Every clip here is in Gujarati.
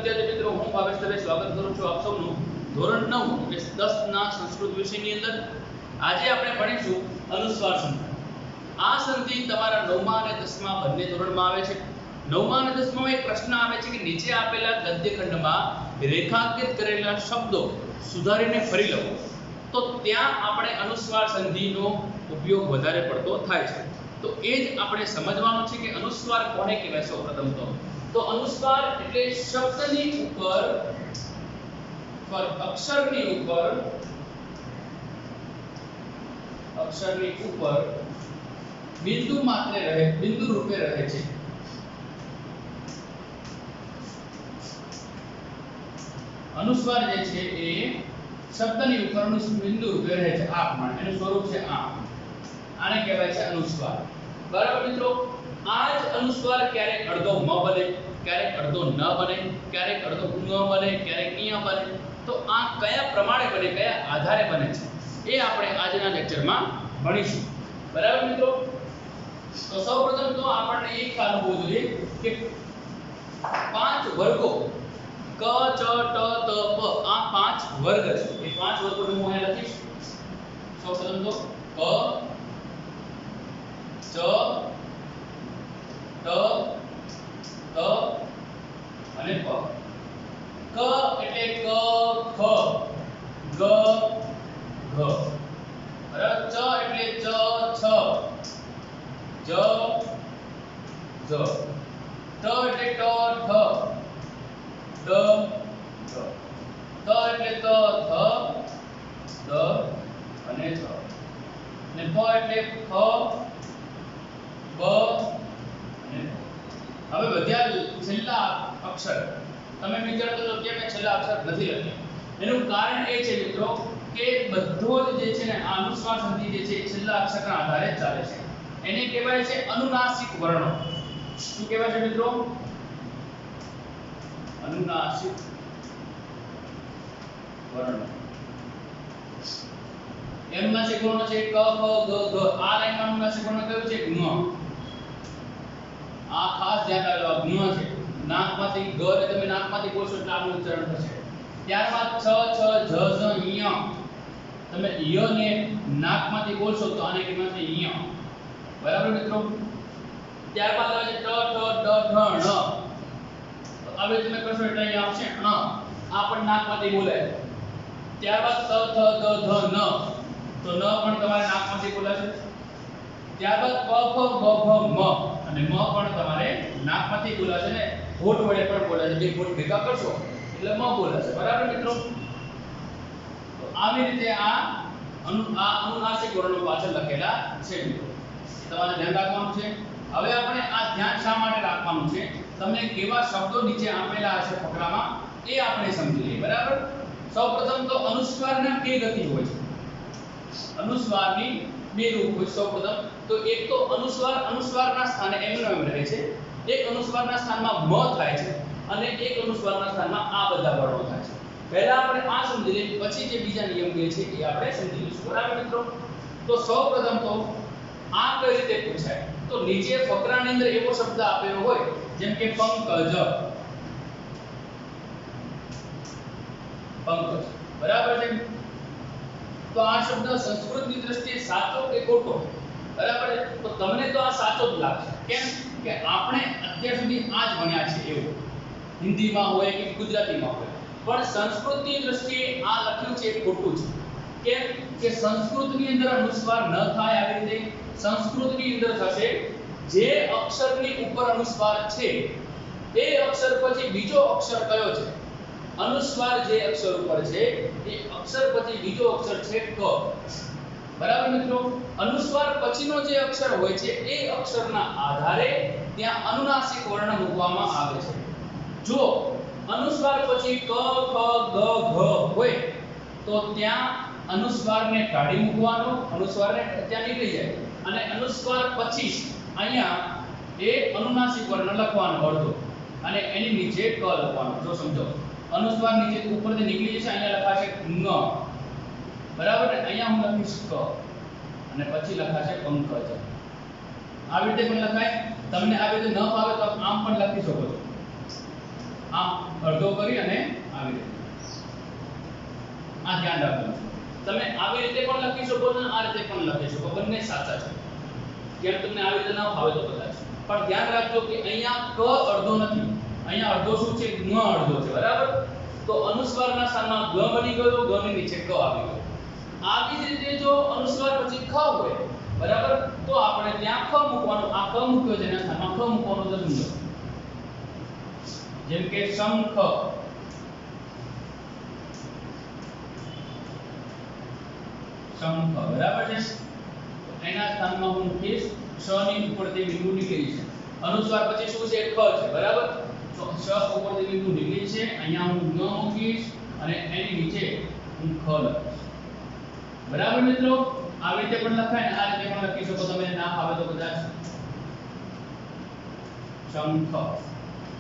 વિદ્યાર્થી મિત્રો, હું ભાવેશ દવે સ્વાગત કરું છું આપ સૌનું ધોરણ 9 કે 10 ના સંસ્કૃત વિષયની અંદર. આજે આપણે ભણીશું અનુસ્વાર સંધિ. આ સંધિ તમારા 9મા અને 10મા બંને ધોરણમાં આવે છે. 9મા અને 10મા એક પ્રશ્ન આવે છે કે નીચે આપેલા ગદ્યખંડમાં રેખાંકિત કરેલા શબ્દો સુધારીને ફરી લખો. તો ત્યાં આપણે અનુસ્વાર સંધિનો ઉપયોગ વધારે પડતો થાય છે. તો એ જ આપણે સમજવાનું છે કે અનુસ્વાર કોને કહેવાય. સૌપ્રથમ તો અનુસ્વાર એટલે શબ્દની ઉપર અક્ષરની ઉપર બિંદુ રૂપે રહે છે. અનુસ્વાર જે છે એ શબ્દની ઉપર બિંદુ રૂપે રહે છે. આ પ્રમાણે એનું સ્વરૂપ છે આને કહેવાય છે અનુસ્વાર. બરાબર મિત્રો, આ જ અનુસ્વાર ક્યારેક અડધો મ બને, ક્યારેક અડધો ન બને, ક્યારેક અડધો ન બને, ક્યારેક ઈય બને. તો આ કયા પ્રમાણે બને, કયા આધારે બને છે, એ આપણે આજના લેક્ચરમાં ભણીશું. બરાબર મિત્રો, તો સૌપ્રથમ તો આપણને એક ખ્યાલ હોવો જોઈએ કે 5 વર્ગો ક ચ ટ ત પ આ 5 વર્ગ છે. એ 5 વર્ગોને હું અહીં લખીશ. સૌપ્રથમ તો ક ચ ટ ત અને પ. ક એટલે ક ખ ગ ઘ. બરાબર. ચ એટલે ચ છ જ જ. ટ એટલે ટ ઠ ડ ઢ. ત એટલે ત થ દ અને થ. ને પ એટલે ખ બ અને પ. હવે બધા છેલ્લા અક્ષર તમે વિચારો તો કે મેં છેલ્લા અક્ષર નથી લખ્યા. એનું કારણ એ છે મિત્રો કે બધો જ જે છે ને આ અનુસ્વાર સંધિ જે છે એ છેલ્લા અક્ષરના આધારે ચાલે છે. એને કહેવાય છે અનુનાસિક વર્ણો. શું કહેવાય છે મિત્રો? અનુનાસિક વર્ણો. અનુનાસિક વર્ણો છે ક ખ ગ ઘ. આ લાઈનમાં અનુનાસિક વર્ણ કયું છે? ઞ. આ ખાસ ધ્યાન રાખજો, ઞ છે. નાકમાંથી ગ ને તમે નાકમાંથી બોલશો એટલે આનું ઉચ્ચારણ થશે. ત્યારબાદ છ છ જ ઝ ય. તમે ય ને નાકમાંથી બોલશો તો આને કહેવાય છે ય. બરાબર મિત્રો. ત્યારબાદ આવે છે ટ ઠ ડ ઢ ણ. તો હવે તમે કરશો એટલે અહીં આવશે ણ. આ પણ નાકમાંથી બોલાય. ત્યારબાદ ત થ દ ધ ન. તો ન પણ તમારે નાકમાંથી બોલાશે. ત્યારબાદ પ ફ બ ભ મ. અને મ પણ તમારે નાકમાંથી બોલાશે ને હોઠ વડે પણ બોલાશે. બે હોઠ ભેગા કરશો એટલે મ બોલાશે. બરાબર મિત્રો. તો આવી રીતે આ અનુનાસિક વર્ણો પાછળ લખેલા છે મિત્રો. તમારે ધ્યાન રાખવાનું છે. હવે આપણે આ ધ્યાન શા માટે રાખવાનું છે, તમને કેવા શબ્દો નીચે આપેલા હશે ફકરામાં એ આપણે સમજી લઈએ. બરાબર. સૌપ્રથમ તો અનુસ્વારના બે ગતિ હોય છે. અનુસ્વારની બે રૂપ હોય. સૌપ્રથમ તો એક તો અનુસ્વારના સ્થાને એમનો એમ રહે છે. એક અનુસ્વારના સ્થાનમાં મ થાય છે અને એક અનુસ્વારના સ્થાનમાં આ બધા વર્ણો થાય છે. પહેલા આપણે આ સમજી લઈએ, પછી જે બીજા નિયમ જે છે એ આપણે સમજી લઈશું. બરાબર મિત્રો. તો સૌપ્રથમ તો આ કઈ રીતે પૂછાય? તો નીચે ફકરાની અંદર એવો શબ્દ આપેલો હોય જેમ કે પંકજ. પંકજ. બરાબર છે. તો આ શબ્દ સંસ્કૃતની દ્રષ્ટિએ સાચો કે ખોટો? બરાબર છે. તો તમને તો આ સાચો જ લાગશે. કેમ કે આપણે અત્યાર સુધી આ જ ભણ્યા છે એવું, હિન્દીમાં હોય કે ગુજરાતીમાં હોય. પણ સંસ્કૃતની દ્રષ્ટિએ આ લખ્યું છે એ ખોટું છે. કેમ કે સંસ્કૃતની અંદર અનુસ્વાર ન થાય. આવી રીતે સંસ્કૃતની અંદર થશે જે અક્ષરની ઉપર અનુસ્વાર છે એ અક્ષર પછી બીજો અક્ષર કયો છે? અનુસ્વાર જે અક્ષર ઉપર છે એ અક્ષર પછી બીજો અક્ષર છે ક. બરાબર મિત્રો. અનુસ્વાર પછીનો જે અક્ષર હોય છે એ અક્ષરના આધારે ત્યાં અનુનાસિક વર્ણ મૂકવામાં આવે છે. જો અનુસ્વાર પછી ક ખ ગ ઘ હોય તો ત્યાં અનુસ્વારને કાઢી મૂકવાનો, અનુસ્વારને ત્યાં નીકળી જાય અને અનુસ્વાર પછી અહીંયા એ અનુનાસિક વર્ણ લખવાનો અડધો અને એની નીચે ક લખવાનો. જો સમજો, અનુસ્વાર નીચે ઉપરથી નીકળી જશે, અહીંયા લખાશે ંગ. બરાબર ને. અહીંયા હું લખીશ ક અને પછી લખાશે પંકજ. આવી રીતે પણ લખાય. તમને આવી રીતે ન ફાવે તો આમ પણ લખી શકો છો. આમ અડધો કરી અને આવી રીતે આ ધ્યાન રાખવાનું. તમે આવી રીતે પણ લખી શકો છો આ રીતે પણ લખી શકો, બંને સાચા છે. કેમ તમને આવી રીતે ના ફાવે તો કદાચ, પણ ધ્યાન રાખજો કે અહીંયા ક અડધો નથી, અહીંયા અડધો શું છે, ગ અડધો છે, બરાબર. તો અનુસ્વારના સ્થાનમાં ગ બની ગયો, ગ ની નીચે ક આવી ગયો. આવી જ રીતે જો અનુસ્વાર પછી ખ હોય, બરાબર, તો આપણે ત્યાં ખ મૂકવાનું, આ ખ મૂક્યો છે એના સ્થાનમાં ખ મૂકવાનું તો સમજો. જેમ કે શંખ, શંખ, બરાબર છે. એના સ્થાનમાં હું મૂકીશ શ ની ઉપરથી બિંદુ નીકળી છે. અનુસ્વાર પછી શું છે, ખ છે, બરાબર. તો શ ઉપરથી બિંદુ નીકળી છે, અહીંયા હું ન મૂકીશ અને એની નીચે હું ખ લખીશ. બરાબર મિત્રો, આવી રીતે પણ લખાય ને આ રીતે પણ લખી શકો તમે, ના ફાવે તો કદાચ. શંખ,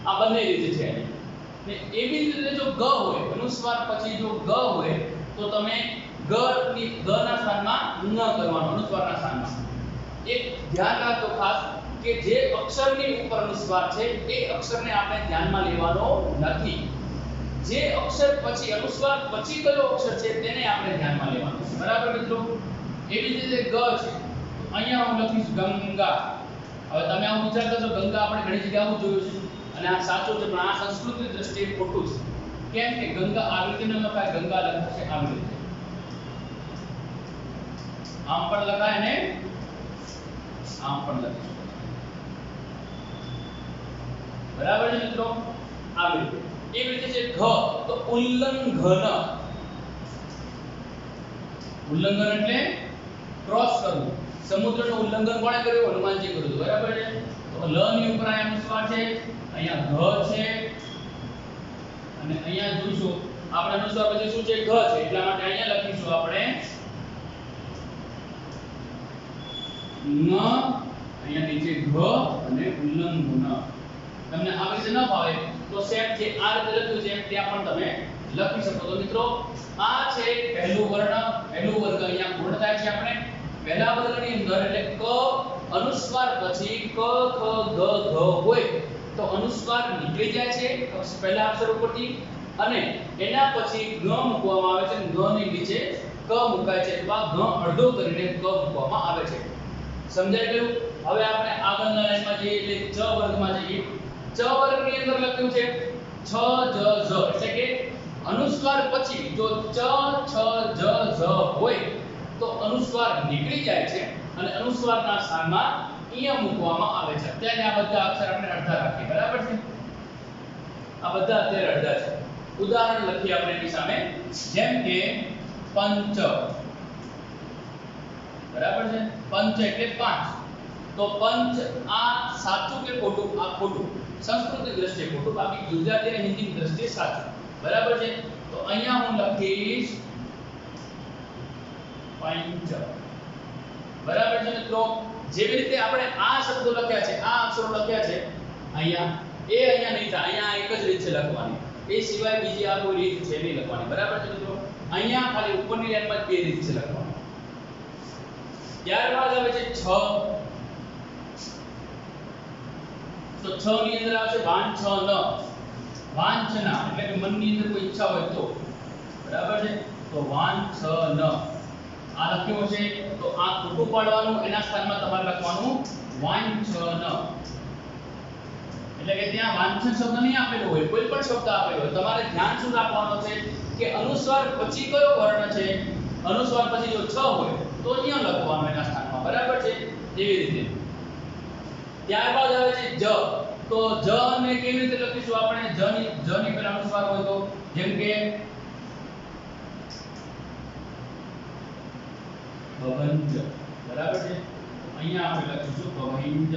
આ બંને રીતે છે. ને એવી જ રીતે જો ગ હોય, અનુસ્વાર પછી જો ગ હોય તો તમે ગ ના સ્થાનમાં ન કરવાનું, અનુસ્વારના સ્થાનમાં. એક ધ્યાન રાખો ખાસ કે જે અક્ષરની ઉપર અનુસ્વાર છે એ અક્ષરને આપણે ધ્યાનમાં લેવાનો નથી. જે અક્ષર પછી અનુસ્વાર પછી કયો અક્ષર છે તેને આપણે ધ્યાનમાં લેવાનું છે, બરાબર મિત્રો. એવી જ રીતે ગ છે, અહીંયા હું લખીશ ગંગા. હવે તમે આવું વિચાર કરશો, ગંગા આપણે ઘણી જગ્યાએ આવું જોયું છે અને આ સાચું છે, પણ આ સંસ્કૃતની દ્રષ્ટિએ ખોટું છે. કેમ કે ગંગા આવી રીતે ન લખાય, ગંગા લખાશે આવી રીતે. આમ પણ લખાય ને આમ પણ લખી શકો, બરાબર છે મિત્રો. આવી રીતે. એવી રીતે છે ઘ, તો ઉલ્લંઘન. ઉલ્લંઘન એટલે ક્રોસ કરવું. સમુદ્રનું ઉલ્લંઘન કોણે કર્યું? હનુમાનજી કર્યું હતું, બરાબર છે. તો લ ની ઉપર આ અનુસ્વાર છે, અહીંયા ઘ છે અને અહીંયા જોઈશું આપણે અનુસ્વાર પછી શું છે, ઘ છે, એટલા માટે અહીંયા લખીશું આપણે ન, અહીંયા નીચે ઘ અને ઉલ્લંઘન. તમને આવી રીતે ન ફાવે તો સેમ જે આ રીતે લખ્યું છે ત્યાં પણ તમે લખી શકો. તો મિત્રો આ છે પહેલું વર્ણ, પહેલું વર્ગ અહીંયા પૂર્ણ થાય છે. આપણે પહેલા વર્ગની અંદર એટલે ક અનુસ્વાર પછી ક ખ ગ ઘ હોય તો અનુસ્વાર નીકળી જાય છે પહેલા અક્ષર ઉપરથી અને એના પછી ગ મૂકવામાં આવે છે, ગ ની નીચે ક મુકાય છે, અથવા ગ અડધો કરીને ક મૂકવામાં આવે છે. સમજાઈ ગયું? હવે આપણે આગળના લાઈનમાં જઈએ એટલે ચ વર્ગમાં જઈએ. ચ વર્ગની અંદર લખ્યું છે છ જ ઝ, એટલે કે અનુસ્વાર પછી જો ચ છ જ ઝ હોય તો અનુસ્વાર નીકળી જાય છે અને અનુસ્વારના સ્થાનમાં ઈય મૂકવામાં આવે છે. અત્યારે આ બધા અક્ષર આપણે અડધા રાખીએ, બરાબર છે. આ બધા અત્યારે અડધા છે. ઉદાહરણ લખીએ આપણે એની સામે, જેમ કે પંચ, બરાબર છે. પંચ એટલે 5. તો પંચ આ સાચું કે ખોટું? આ ખોટું. સંસ્કૃતની દ્રષ્ટિએ ખોટું, બાકી ગુજરાતી અને હિન્દીની દ્રષ્ટિએ સાચું, બરાબર છે. તો અહીંયા હું લખીશ પંચ, બરાબર છે મિત્રો. જેવી રીતે આપણે આ શબ્દો લખ્યા છે, આ અક્ષરો લખ્યા છે અહીંયા, એ અહીંયા નહીં થાય, અહીંયા એક જ રીત છે લખવાની, એ સિવાય બીજી આ કોઈ રીત છે નહીં લખવાની, બરાબર છે મિત્રો. અહીંયા ખાલી ઉપરની લાઈનમાં જ બે રીત છે લખવાની. ત્યારબાદ આવે છે છ. તો છ ની અંદર આવશે વાંછન, વાંછના એટલે કે મનની અંદર કોઈ ઈચ્છા હોય તો, બરાબર છે. તો વાંછન આ લખ્યું છે તો આ ખોટું પાડવાનું, એના સ્થાનમાં તમારે લખવાનું વાંછન. એટલે કે ત્યાં વાંછન શબ્દ નહીં આપેલો હોય, કોઈ પણ શબ્દ આપેલો હોય, તમારે ધ્યાન શું રાખવાનું છે કે અનુસ્વાર પછી કયો વર્ણ છે. અનુસ્વાર પછી જો છ હોય તો અહીંયા લખવાનું એના સ્થાનમાં, બરાબર છે. એવી રીતે ત્યારબાદ આવે છે જ. તો જ ને કેવી રીતે લખીશું આપણે? જ ની પહેલા અનુસ્વાર હોય તો, જેમ કે ભવંજ, બરાબર છે. અહીંયા આપણે લખીશું ભવંજ,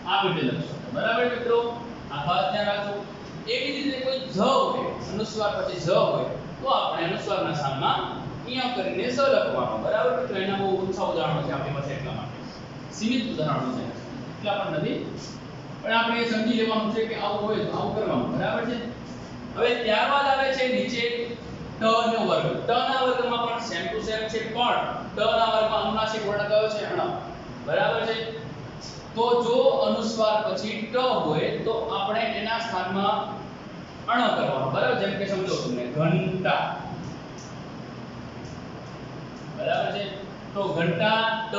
આ રીતે લખીશું, બરાબર મિત્રો. આ વાત ધ્યાન રાખો. એવી જ રીતે કોઈ જ હોય, અનુસ્વાર પછી જ હોય તો આપણે અનુસ્વારના સ્થાનમાં અહીંયા કરીને સ લખવાનો, બરાબર મિત્રો. એના બહુ ઓછા ઉદાહરણો છે આપણી પાસે, એટલા માટે સીમિત ઉદાહરણો છે, એટલા પણ નથી, પણ આપણે એ સમજી લેવાનું છે કે આવું હોય તો આવું કરવાનું, બરાબર છે. હવે ત્યારબાદ આવે છે નીચે ટ નો વર્ગ. ટ ના વર્ગમાં પણ સેમ ટુ સેમ છે, પણ ટ ના વર્ગમાં અનુનાસિક વર્ણ કયો છે? ણ, બરાબર છે. તો જો અનુસ્વાર પછી ટ હોય તો આપણે એના સ્થાનમાં અણ કરવાનો, બરાબર? જેમ કે સમજો તમને ઘંટા, બરાબર છે? તો ઘંટા ટ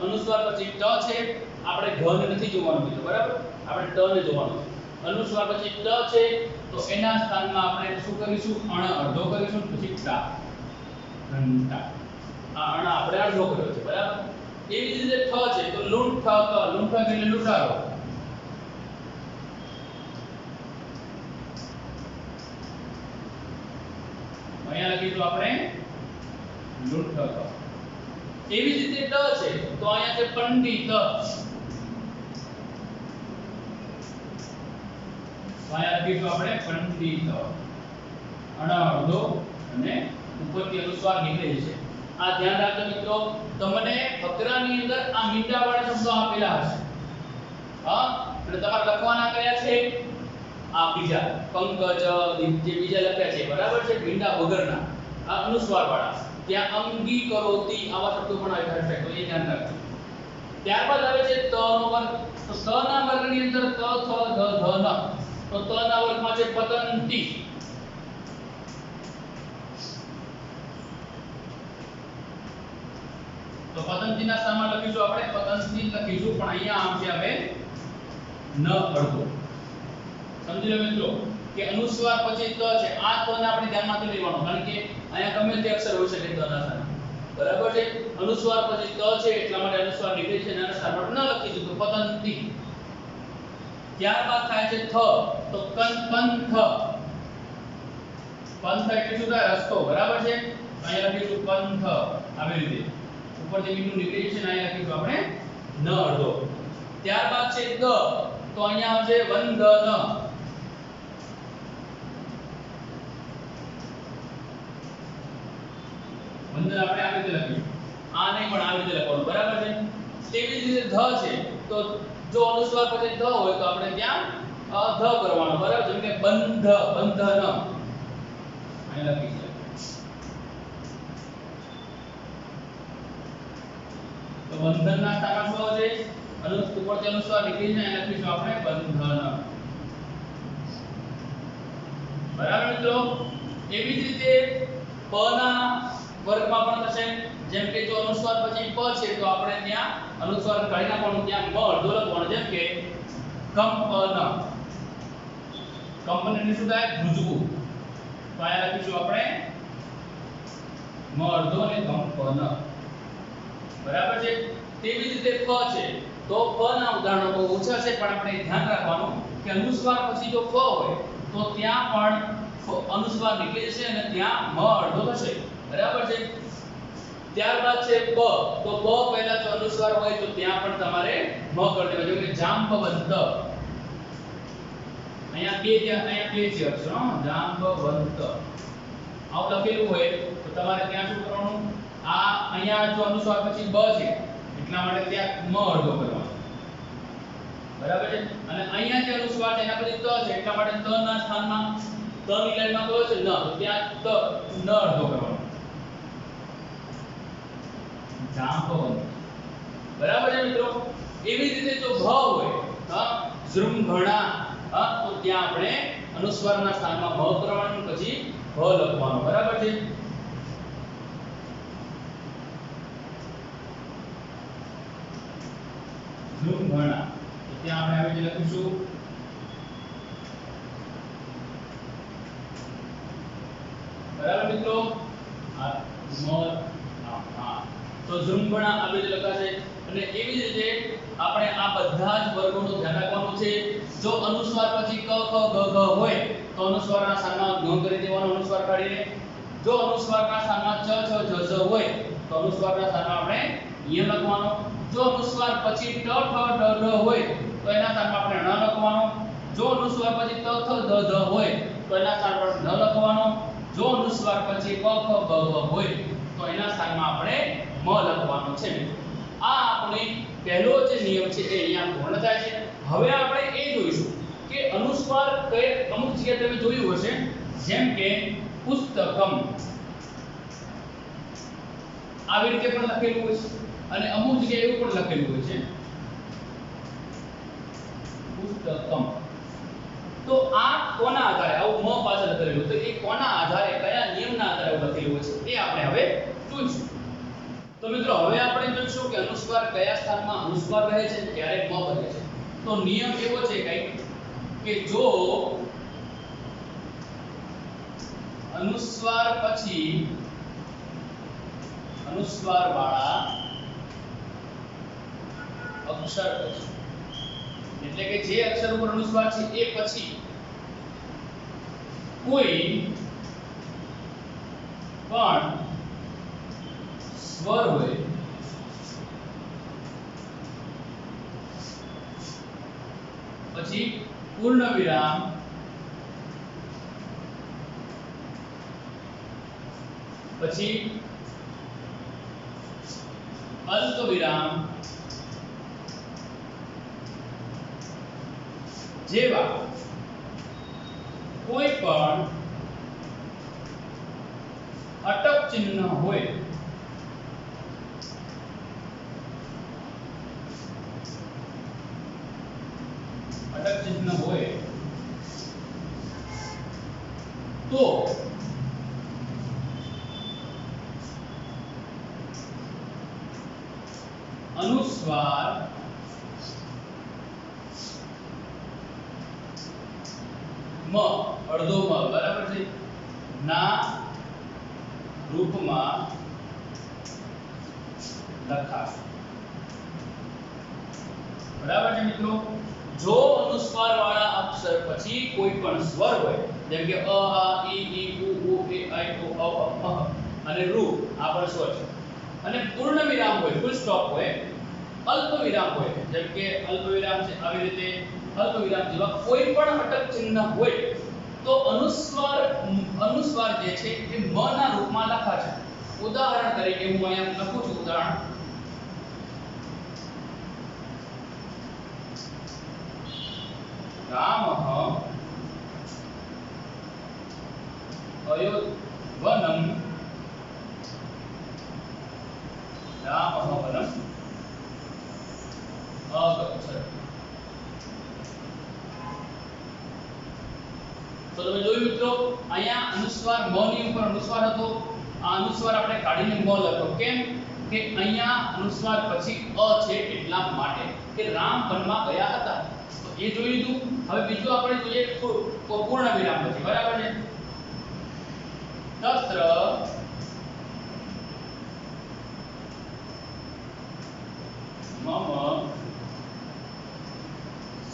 અનુસ્વાર પછી ટ છે, આપણે ઘ ને નથી જોવાનું બીજું, બરાબર? આપણે ટ ને જોવાનું છે. અનુસ્વાર પછી ટ છે તો એના સ્થાનમાં આપણે શું કરીશું? અણ અડધો કરીશું, પછી ટા, ઘંટા. આ અણ આપણે અડધો કર્યો છે, બરાબર? એવી જ રીતે ઠ છે તો લૂંઠક, લૂંઠક એટલે લૂંટારો. અહીંયા લખીશું આપણે લૂંઠક. એવી જ રીતે ટ છે તો અહીંયા છે પંડિત. અહીંયા લખીશું આપણે પંડિત. અણ અડધો અને ઉપરથી અનુસ્વાર નીકળે છે. આ ધ્યાન રાખજો મિત્રો, તમને ફકરાની અંદર આ મીંડાવાળા શબ્દો આપેલા હશે. હા, એટલે તમારે લખવાના કયા છે? આ બીજા પંકજ જે બીજા લખ્યા છે, બરાબર છે? મીંડા વગરના આ અનુસ્વાર વાળા. ત્યાં અંગી કરોતી આવા શબ્દો પણ આવ્યા છે, તો એ ધ્યાન રાખજો. ત્યારબાદ આવે છે ત નો વર્ગ. તો ત ના વર્ગની અંદર ત થ ધ ધ ન. તો ત ના વર્ગમાં છે પતંતી. તો પતંતીના સ્થાનમાં લખીશું આપણે પતંતી લખીશું, પણ અહીંયા આમ છે હવે ન અડધો. સમજી લો મિત્રો કે અનુસ્વાર પછી ત છે. આ ત ને આપણે ધ્યાનમાંથી લેવાનો, કારણ કે અહીંયા ગમે તે અક્ષર હોઈ શકે ત ના સ્થાને, બરાબર છે? અનુસ્વાર પછી ત છે એટલા માટે અનુસ્વાર નીકળે છે, એના સ્થાન પર ન લખીશું તો પતંતી. ત્યારબાદ થાય છે થ, તો પંથ. પંથ એટલે શું થાય? રસ્તો, બરાબર છે? અહીંયા લખીશું પંથ આવી રીતે. ઉપરથી મીંડું નીકળે છે ને અહીંયા લખીશું આપણે ન અડધો. ત્યારબાદ છે દ, તો અહીંયા આવશે વંદન. વંદન આપણે આવી રીતે લખીશું, આ નહીં પણ આવી રીતે લખવાનું, બરાબર છે? તેવી જ રીતે ધ છે તો જો અનુસ્વાર પછી ધ હોય તો આપણે ત્યાં ધ કરવાનો, બરાબર? જેમ કે બંધ, બંધન અહીં લખીશું. તો બંધનના સ્થાનમાં શું આવશે? ઉપરથી અનુસ્વાર નીકળી જાય એને લખીશું આપણે બંધન. બરાબર મિત્રો? એવી જ રીતે પ ના વર્ગમાં પણ થશે. જેમ કે જો અનુસ્વાર પછી પ છે તો આપણે ત્યાં અનુસ્વાર કાઢી નાખવાનું, ત્યાં મ અડધો લખવાનો. જેમ કે કંપન. કંપન એટલે શું થાય? ધ્રુજવું. તો અહીંયા લખીશું આપણે મ અડધો અને કંપન. બરાબર છે? તેવી જ રીતે ફ છે તો ફ ના ઉદાહરણો બહુ ઓછા છે, પણ આપણે ધ્યાન રાખવાનું કે અનુસ્વાર પછી જો ફ હોય તો ત્યાં પણ અનુસ્વાર નીકળે છે અને ત્યાં મ અડધો થશે, બરાબર છે? ત્યારબાદ છે પ, તો પ પહેલા જો અનુસ્વાર હોય તો ત્યાં પણ તમારે મ કરી દેવાનું. જેમ કે જાંબવંત. અહીંયા બે છે અક્ષરો, જાંબવંત આવું લખેલું હોય તો તમારે ત્યાં શું કરવાનું? આ અહીંયા જો અનુસ્વાર પછી બ છે એટલા માટે ત્યાં મ અડધો કરવાનો, બરાબર છે? અને અહીંયા જે અનુસ્વાર છે એના પછી ત છે એટલા માટે ત ના સ્થાનમાં ત ની લાઈનમાં કયો છે? ન, તો ત્યાં ત ન અડધો કરવાનો. જાંબવંત. બરાબર છે મિત્રો? એવી રીતે જો ભ હોય, હા, જૃંભણા, હા, તો ત્યાં આપણે અનુસ્વારના સ્થાનમાં મ કરવાનું, પછી ભ લખવાનું, બરાબર છે? જૃંભણા, તો ત્યાં આપણે આવી રીતે લખીશું બરાબર મિત્રો? આ મ તો જૃંભણા આવી રીતે લખાશે. અને એવી જ રીતે આપણે આ બધા જ વર્ગોનું ધ્યાન રાખવાનું છે. જો અનુસ્વાર પછી ક ખ ગ ઘ હોય તો અનુસ્વારના સ્થાનમાં ગ કરી દેવાનો, અનુસ્વાર કાઢીને. જો અનુસ્વારના સ્થાનમાં ચ છ જ ઝ હોય તો અનુસ્વારના સ્થાનમાં આપણે ય લખવાનો. જો અનુસ્વાર પછી ટ ઠ ડ ઢ હોય તો એના સ્થાનમાં આપણે ણ લખવાનો. જો અનુસ્વાર પછી ત થ દ ધ હોય તો એના સ્થાન પર ન લખવાનો. જો અનુસ્વાર પછી પ ફ બ ભ હોય તો એના સ્થાનમાં આપણે મ લખવાનો છે. આ આપણે પહેલો જે નિયમ છે એ અહીંયા પૂર્ણ થાય છે. હવે આપણે એ જોઈશું કે અનુસ્વાર કઈ અમુક જગ્યાએ તમે જોયું હશે, જેમ કે પુસ્તકમ આવી રીતે પણ લખેલું હોય છે અને અમુક જગ્યાએ એવું પણ લખેલું હોય છે પુસ્તકમ. તો આ કોના આધારે આવું મ પાછળ લખેલું, તો એ કોના આધારે કયા નિયમના આધારે લખેલું છે એ આપણે હવે જોઈશું. તો મિત્રો હવે આપણે જોઈશું કે અનુસ્વાર કયા સ્થાનમાં અનુસ્વાર રહે છે ત્યારે મ બને છે. તો નિયમ એવો છે કંઈક કે જો અનુસ્વાર પછી અનુસ્વાર વાળા અક્ષર પછી, એટલે કે જે અક્ષર ઉપર અનુસ્વાર છે એ પછી કોઈ પણ સ્વર હોય પછી પૂર્ણ વિરામ પછી અલ્પ વિરામ જેવા કોઈ પણ અટક ચિહ્ન હોય તો અનુસ્વાર મ અડધો મ બરાબર છે ના રૂપમાં લખાશે. બરાબર છે મિત્રો. જો અનુસ્વાર વાળા અક્ષર પછી કોઈ પણ સ્વર હોય જેમ કે અ આ ઈ ઉ એ આઈ ઓ અ અને રૂ આ પણ સ્વર છે, અને પૂર્ણ વિરામ હોય ફૂલ સ્ટોપ હોય, અલ્પ વિરામ હોય જેમ કે અલ્પ વિરામ છે આવી રીતે અલ્પ વિરામ જેવા કોઈ પણ અટક ચિહ્ન હોય તો અનુસ્વાર જે છે એ મ ના રૂપમાં લખાશે. ઉદાહરણ તરીકે હું અહીંયા લખું છું ઉદાહરણ રામઃ અયોવનમ રામઃ વનમ અગચ્છત. તો તમે જોયું મિત્રો અહીંયા અનુસ્વાર મ ની ઉપર અનુસ્વાર હતો, આ અનુસ્વાર આપણે કાઢીને મ લખ્યો. કેમ કે અહીંયા અનુસ્વાર પછી અ છે એટલા માટે કે રામ વનમાં ગયા હતા. તો એ જોઈ લીધું. હવે બીજું આપણે જોઈએ પૂર્ણ વિરામ પછી. બરાબર છે. તત્ર મમ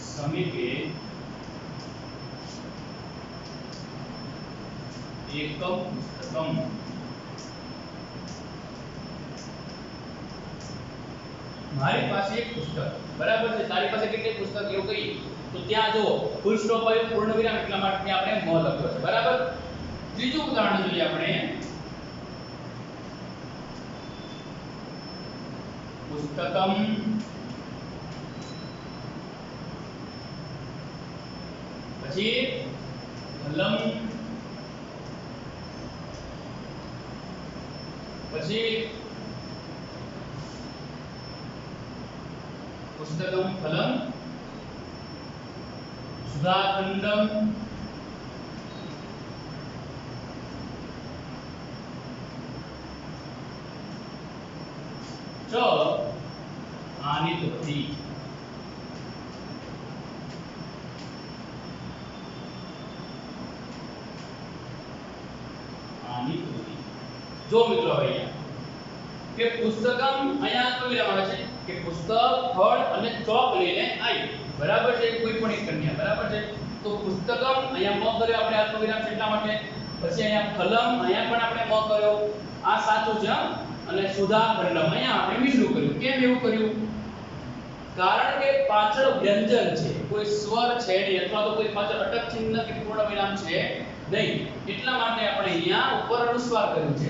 સમીપે એકમ પુસ્તકમ. મારી પાસે એક પુસ્તક. બરાબર છે. તારી પાસે કેટલી પુસ્તક એવું કહી તો ત્યાં જો ફૂલ સ્ટોપ આવ્યો પૂર્ણ વિરામ એટલા માટે આપણે મ લખ્યો છે. બરાબર. ત્રીજું ઉદાહરણ જોઈએ આપણે પુસ્તકમ પછી કલમ પછી પુસ્તકમ ફલમ સુધાખંડમ ચ આનિતવતી. જો મિત્રો અહીંયા કે પુસ્તકમ અહીંયા તો વિરામ આવે છે કે પુસ્તક ફળ અને ચોક લઈને આવી. બરાબર છે. કોઈ પણ એક કન્યા. બરાબર છે. તો પુસ્તકમ અહીંયા મ કર્યો આપણે આત્મ વિરામ છે એટલા માટે. પછી અહીંયા કલમ અહીંયા પણ આપણે મ કર્યો આ સાચું છે. અને સુધાખંડમ અહીંયા આપણે મીંડું કર્યું. કેમ એવું કર્યું? કારણ કે પાછળ વ્યંજન છે, કોઈ સ્વર છે નહીં અથવા તો કોઈ પાછળ અટક ચિહ્ન કે પૂર્ણ વિરામ છે નહીં એટલા માટે આપણે અહીંયા ઉપર અનુસ્વાર કર્યું છે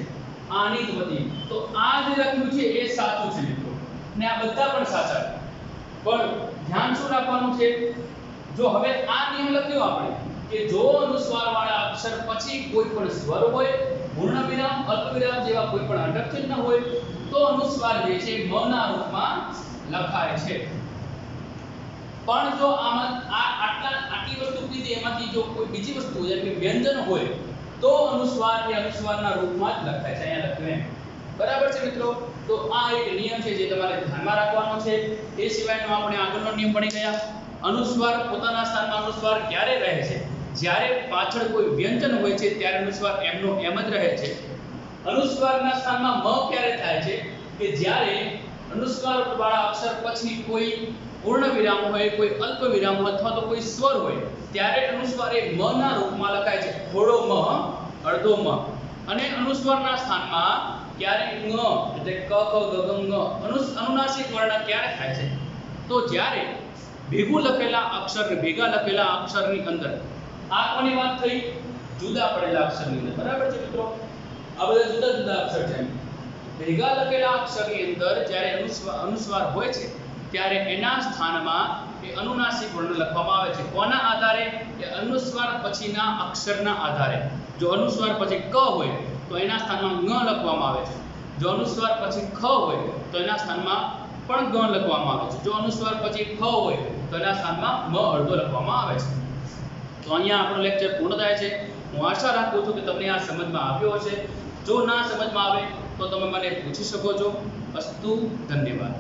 આનિતવતી. તો આ જે લખ્યું છે એ સાચું છે મિત્રો, ને આ બધા પણ સાચા છે. પણ ધ્યાન શું રાખવાનું છે? જો હવે આ નિયમ લખ્યો આપણે કે જો અનુસ્વાર વાળા અક્ષર પછી કોઈ પણ સ્વર હોય, પૂર્ણ વિરામ, અલ્પ વિરામ જેવા કોઈ પણ અટક ચિહ્ન હોય તો અનુસ્વાર જે છે મ ના રૂપમાં લખાય છે. પણ જો આમાં આટલી વસ્તુ કીધી એમાંથી જો કોઈ બીજી વસ્તુ જેમ કે વ્યંજન હોય તો અનુસ્વાર એ અનુસ્વારના રૂપમાં જ લખાય છે, અહીંયા લખ્યું એમ. બરાબર છે મિત્રો? તો આ એક નિયમ છે જે તમારે ધ્યાનમાં રાખવાનો છે. એ સિવાયનો આપણે આગળનો નિયમ ભણી ગયા. અનુસ્વાર પોતાના સ્થાનમાં અનુસ્વાર ક્યારે રહે છે? જ્યારે પાછળ કોઈ વ્યંજન હોય છે ત્યારે અનુસ્વાર એમનો એમ જ રહે છે. અનુસ્વારના સ્થાનમાં મ ક્યારે થાય છે? કે જ્યારે અનુસ્વાર વાળા અક્ષર પછી કોઈ પૂર્ણ વિરામ હોય, કોઈ અલ્પ વિરામ હોય અથવા તો કોઈ સ્વર હોય ત્યારે અનુસ્વાર એ મ ના રૂપમાં લખાય છે. થોડો મ, અડધો મ. અને અનુસ્વારના સ્થાનમાં ક્યારે ંગ એટલે ક ખ ગ ઘ ંગ અનુનાસિક વર્ણ ક્યારે થાય છે? તો જ્યારે ભેગા લખેલા અક્ષરની અંદર આ કોની વાત થઈ? જુદા પડેલા અક્ષરની અંદર. બરાબર છે મિત્રો? આ બધા જુદા જુદા અક્ષર છે. ભેગા લખેલા અક્ષરની અંદર જ્યારે અનુસ્વાર હોય છે ત્યારે એના સ્થાનમાં એ અનુનાસિક વર્ણ લખવામાં આવે છે. કોના આધારે? કે અનુસ્વાર પછીના અક્ષરના આધારે. જો અનુસ્વાર પછી ક હોય તો એના સ્થાનમાં ંગ લખવામાં આવે છે. જો અનુસ્વાર પછી ખ હોય તો એના સ્થાનમાં પણ ગ લખવામાં આવે છે. જો અનુસ્વાર પછી ખ હોય તો એના સ્થાનમાં મ અડધો લખવામાં આવે છે. તો અહીંયા આપણો લેક્ચર પૂર્ણ થાય છે. હું આશા રાખું છું કે તમને આ સમજમાં આવ્યો હશે. જો ના સમજમાં આવે તો તમે મને પૂછી શકો છો. અસ્તુ, ધન્યવાદ.